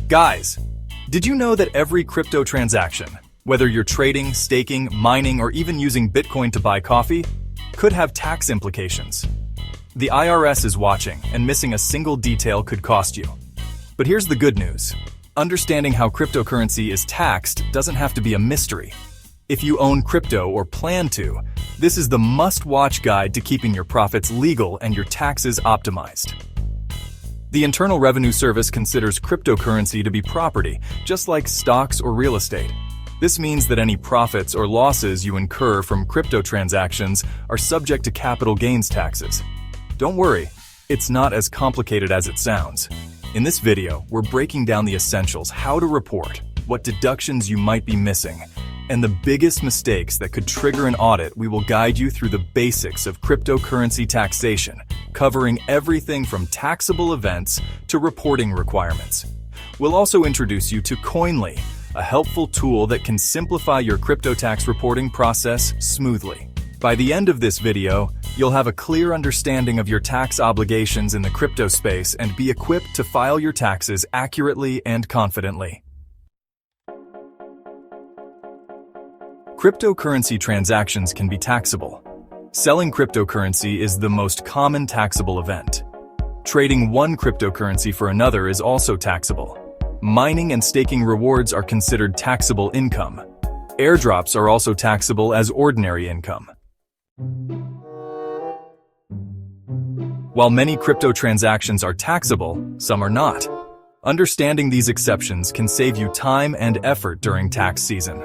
Guys, did you know that every crypto transaction, whether you're trading, staking, mining, or even using Bitcoin to buy coffee, could have tax implications? The IRS is watching, and missing a single detail could cost you. But here's the good news. Understanding how cryptocurrency is taxed doesn't have to be a mystery. If you own crypto or plan to, this is the must-watch guide to keeping your profits legal and your taxes optimized. The Internal Revenue Service considers cryptocurrency to be property, just like stocks or real estate. This means that any profits or losses you incur from crypto transactions are subject to capital gains taxes. Don't worry, it's not as complicated as it sounds. In this video, we're breaking down the essentials, how to report, what deductions you might be missing, and the biggest mistakes that could trigger an audit. We will guide you through the basics of cryptocurrency taxation, covering everything from taxable events to reporting requirements. We'll also introduce you to Coinly, a helpful tool that can simplify your crypto tax reporting process smoothly. By the end of this video, you'll have a clear understanding of your tax obligations in the crypto space and be equipped to file your taxes accurately and confidently. Cryptocurrency transactions can be taxable. Selling cryptocurrency is the most common taxable event. Trading one cryptocurrency for another is also taxable. Mining and staking rewards are considered taxable income. Airdrops are also taxable as ordinary income. While many crypto transactions are taxable, some are not. Understanding these exceptions can save you time and effort during tax season.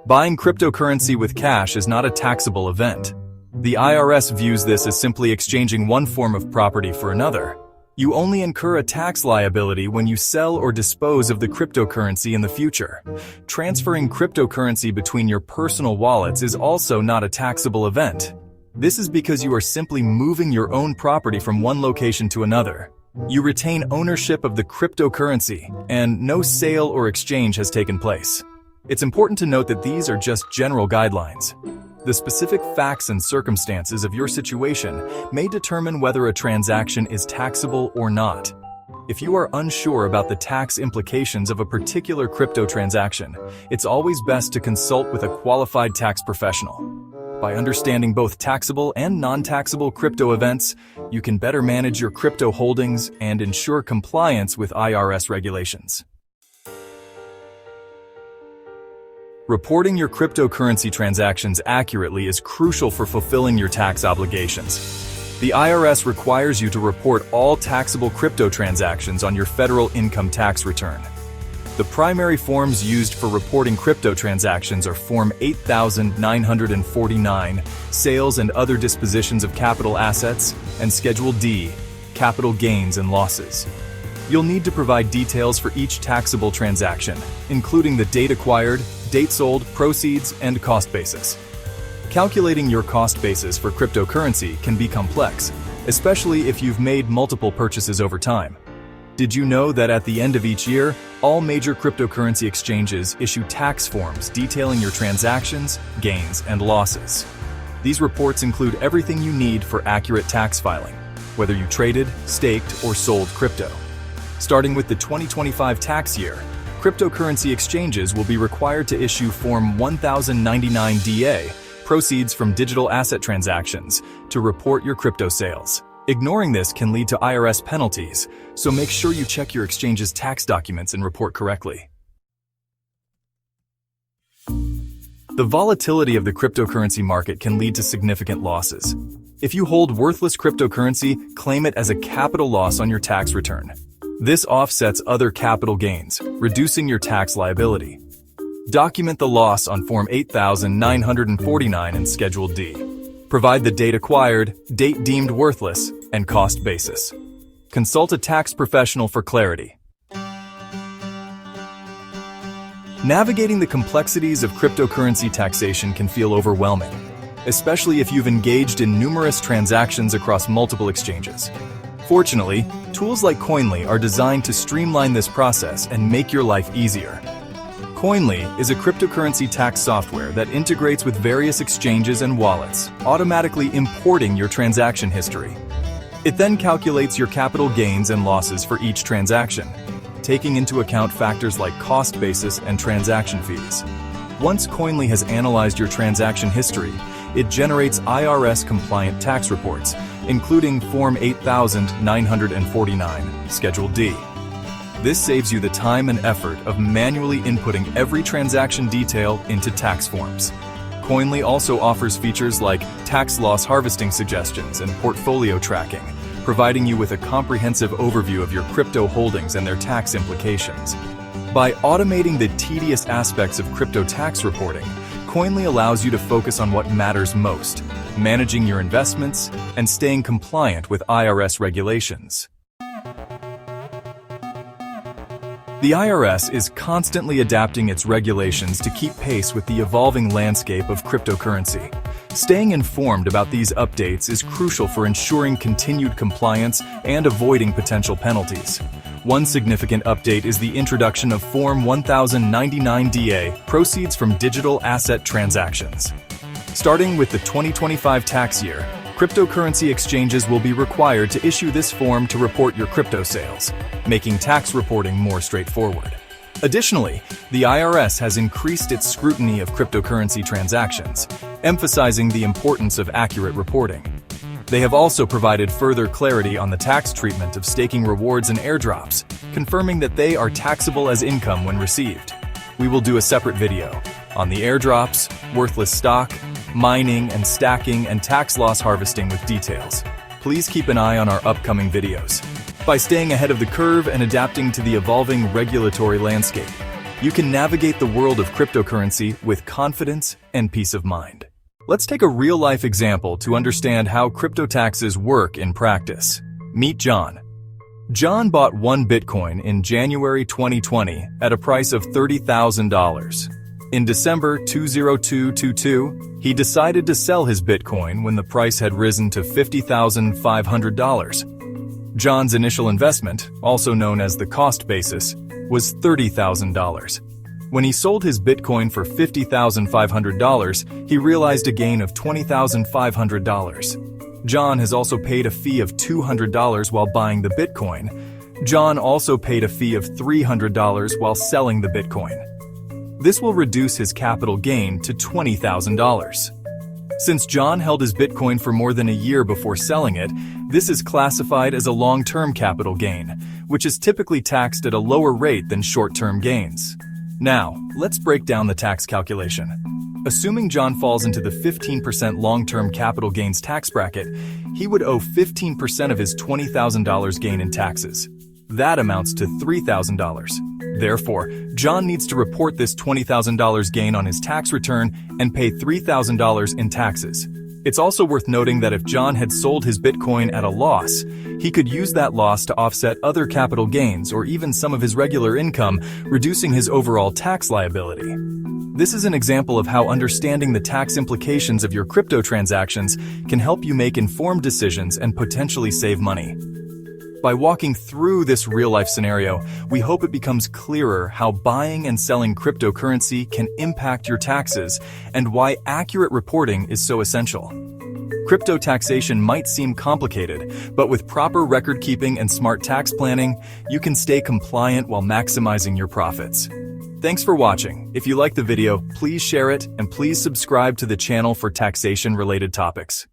Buying cryptocurrency with cash is not a taxable event. The IRS views this as simply exchanging one form of property for another. You only incur a tax liability when you sell or dispose of the cryptocurrency in the future. Transferring cryptocurrency between your personal wallets is also not a taxable event. This is because you are simply moving your own property from one location to another. You retain ownership of the cryptocurrency, and no sale or exchange has taken place. It's important to note that these are just general guidelines. The specific facts and circumstances of your situation may determine whether a transaction is taxable or not. If you are unsure about the tax implications of a particular crypto transaction, it's always best to consult with a qualified tax professional. By understanding both taxable and non-taxable crypto events, you can better manage your crypto holdings and ensure compliance with IRS regulations. Reporting your cryptocurrency transactions accurately is crucial for fulfilling your tax obligations. The IRS requires you to report all taxable crypto transactions on your federal income tax return. The primary forms used for reporting crypto transactions are Form 8949, Sales and Other Dispositions of Capital Assets, and Schedule D, Capital Gains and Losses. You'll need to provide details for each taxable transaction, including the date acquired, date sold, proceeds, and cost basis. Calculating your cost basis for cryptocurrency can be complex, especially if you've made multiple purchases over time. Did you know that at the end of each year, all major cryptocurrency exchanges issue tax forms detailing your transactions, gains, and losses? These reports include everything you need for accurate tax filing, whether you traded, staked, or sold crypto. Starting with the 2025 tax year, cryptocurrency exchanges will be required to issue Form 1099-DA, proceeds from digital asset transactions, to report your crypto sales. Ignoring this can lead to IRS penalties, so make sure you check your exchange's tax documents and report correctly. The volatility of the cryptocurrency market can lead to significant losses. If you hold worthless cryptocurrency, claim it as a capital loss on your tax return. This offsets other capital gains, reducing your tax liability. Document the loss on Form 8949 and Schedule D. Provide the date acquired, date deemed worthless, and cost basis. Consult a tax professional for clarity. Navigating the complexities of cryptocurrency taxation can feel overwhelming, especially if you've engaged in numerous transactions across multiple exchanges. Fortunately, tools like Coinly are designed to streamline this process and make your life easier. Coinly is a cryptocurrency tax software that integrates with various exchanges and wallets, automatically importing your transaction history. It then calculates your capital gains and losses for each transaction. taking into account factors like cost basis and transaction fees. Once Coinly has analyzed your transaction history, it generates IRS-compliant tax reports, including Form 8949, Schedule D. This saves you the time and effort of manually inputting every transaction detail into tax forms. Coinly also offers features like tax loss harvesting suggestions and portfolio tracking, providing you with a comprehensive overview of your crypto holdings and their tax implications. By automating the tedious aspects of crypto tax reporting, Coinly allows you to focus on what matters most, managing your investments and staying compliant with IRS regulations. The IRS is constantly adapting its regulations to keep pace with the evolving landscape of cryptocurrency. Staying informed about these updates is crucial for ensuring continued compliance and avoiding potential penalties. One significant update is the introduction of Form 1099-DA, proceeds from digital asset transactions. Starting with the 2025 tax year, cryptocurrency exchanges will be required to issue this form to report your crypto sales, making tax reporting more straightforward. Additionally, the IRS has increased its scrutiny of cryptocurrency transactions, emphasizing the importance of accurate reporting. They have also provided further clarity on the tax treatment of staking rewards and airdrops, confirming that they are taxable as income when received. We will do a separate video on the airdrops, worthless stock, mining and stacking, and tax loss harvesting with details. Please keep an eye on our upcoming videos. By staying ahead of the curve and adapting to the evolving regulatory landscape, you can navigate the world of cryptocurrency with confidence and peace of mind. Let's take a real-life example to understand how crypto taxes work in practice. Meet John. John bought one Bitcoin in January 2020 at a price of $30,000. In December 2022, he decided to sell his Bitcoin when the price had risen to $50,500. John's initial investment, also known as the cost basis, was $30,000. When he sold his Bitcoin for $50,500, he realized a gain of $20,500. John has also paid a fee of $200 while buying the Bitcoin. John also paid a fee of $300 while selling the Bitcoin. This will reduce his capital gain to $20,000. Since John held his Bitcoin for more than a year before selling it, this is classified as a long-term capital gain, which is typically taxed at a lower rate than short-term gains. Now, let's break down the tax calculation. Assuming John falls into the 15% long-term capital gains tax bracket, he would owe 15% of his $20,000 gain in taxes. That amounts to $3,000. Therefore, John needs to report this $20,000 gain on his tax return and pay $3,000 in taxes. It's also worth noting that if John had sold his Bitcoin at a loss, he could use that loss to offset other capital gains or even some of his regular income, reducing his overall tax liability. This is an example of how understanding the tax implications of your crypto transactions can help you make informed decisions and potentially save money. By walking through this real-life scenario, we hope it becomes clearer how buying and selling cryptocurrency can impact your taxes and why accurate reporting is so essential. Crypto taxation might seem complicated, but with proper record keeping and smart tax planning, you can stay compliant while maximizing your profits. Thanks for watching. If you liked the video, please share it and please subscribe to the channel for taxation-related topics.